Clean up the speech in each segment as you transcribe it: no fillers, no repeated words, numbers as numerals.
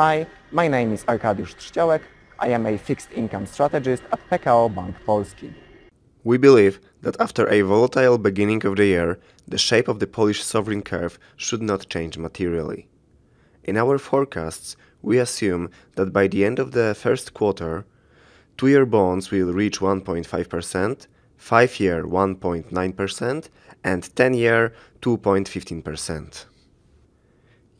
Hi, my name is Arkadiusz Trzciołek. I am a fixed income strategist at PKO Bank Polski. We believe that after a volatile beginning of the year, the shape of the Polish sovereign curve should not change materially. In our forecasts, we assume that by the end of the first quarter, 2-year bonds will reach 1.5%, 5-year 1.9%, and 10-year 2.15%.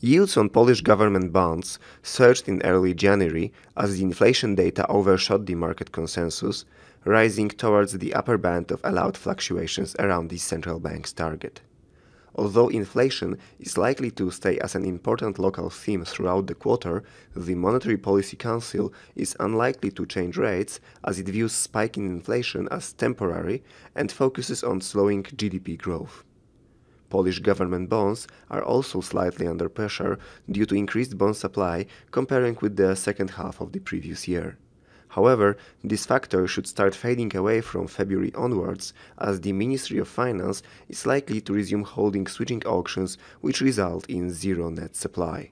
Yields on Polish government bonds surged in early January as the inflation data overshot the market consensus, rising towards the upper band of allowed fluctuations around the central bank's target. Although inflation is likely to stay as an important local theme throughout the quarter, the Monetary Policy Council is unlikely to change rates as it views spiking inflation as temporary and focuses on slowing GDP growth. Polish government bonds are also slightly under pressure due to increased bond supply comparing with the second half of the previous year. However, this factor should start fading away from February onwards, as the Ministry of Finance is likely to resume holding switching auctions which result in zero net supply.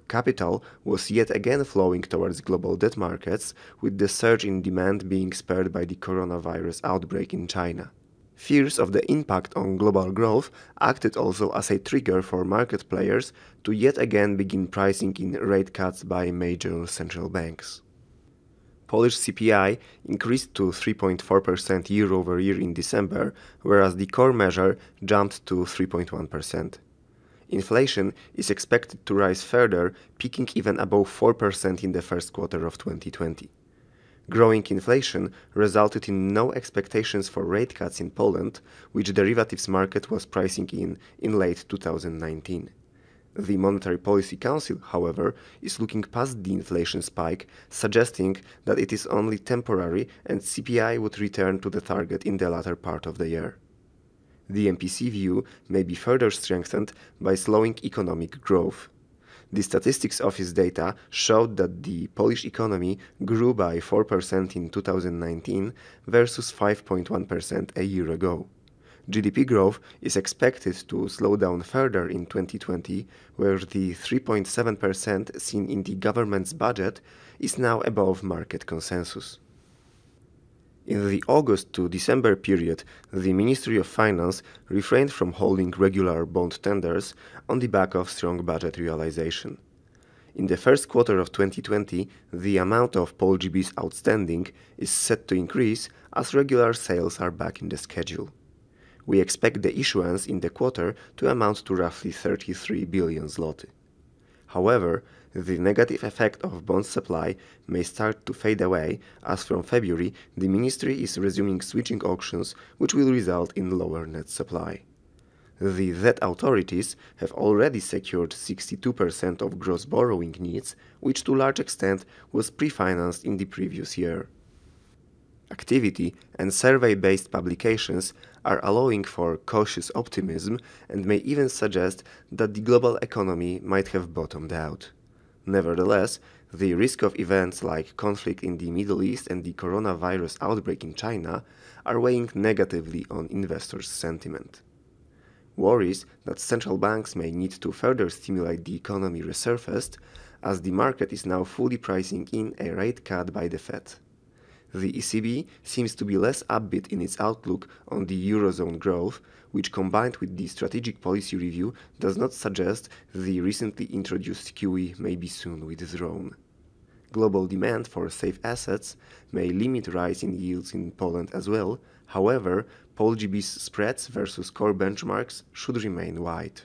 Capital was yet again flowing towards global debt markets, with the surge in demand being spurred by the coronavirus outbreak in China. Fears of the impact on global growth acted also as a trigger for market players to yet again begin pricing in rate cuts by major central banks. Polish CPI increased to 3.4% year-over-year in December, whereas the core measure jumped to 3.1%. Inflation is expected to rise further, peaking even above 4% in the first quarter of 2020. Growing inflation resulted in no expectations for rate cuts in Poland, which derivatives market was pricing in late 2019. The Monetary Policy Council, however, is looking past the inflation spike, suggesting that it is only temporary and CPI would return to the target in the latter part of the year. The MPC view may be further strengthened by slowing economic growth. The Statistics Office data showed that the Polish economy grew by 4% in 2019 versus 5.1% a year ago. GDP growth is expected to slow down further in 2020, where the 3.7% seen in the government's budget is now above market consensus. In the August to December period, the Ministry of Finance refrained from holding regular bond tenders on the back of strong budget realization. In the first quarter of 2020, the amount of POLGBs outstanding is set to increase as regular sales are back in the schedule. We expect the issuance in the quarter to amount to roughly 33 billion zloty. However, the negative effect of bond supply may start to fade away, as from February the ministry is resuming switching auctions, which will result in lower net supply. The debt authorities have already secured 62% of gross borrowing needs, which to a large extent was pre-financed in the previous year. Activity and survey-based publications are allowing for cautious optimism and may even suggest that the global economy might have bottomed out. Nevertheless, the risk of events like conflict in the Middle East and the coronavirus outbreak in China are weighing negatively on investors' sentiment. Worries that central banks may need to further stimulate the economy resurfaced, as the market is now fully pricing in a rate cut by the Fed. The ECB seems to be less upbeat in its outlook on the Eurozone growth, which combined with the strategic policy review does not suggest the recently introduced QE may be soon withdrawn. Global demand for safe assets may limit rise in yields in Poland as well. However, POLGB's spreads versus core benchmarks should remain wide.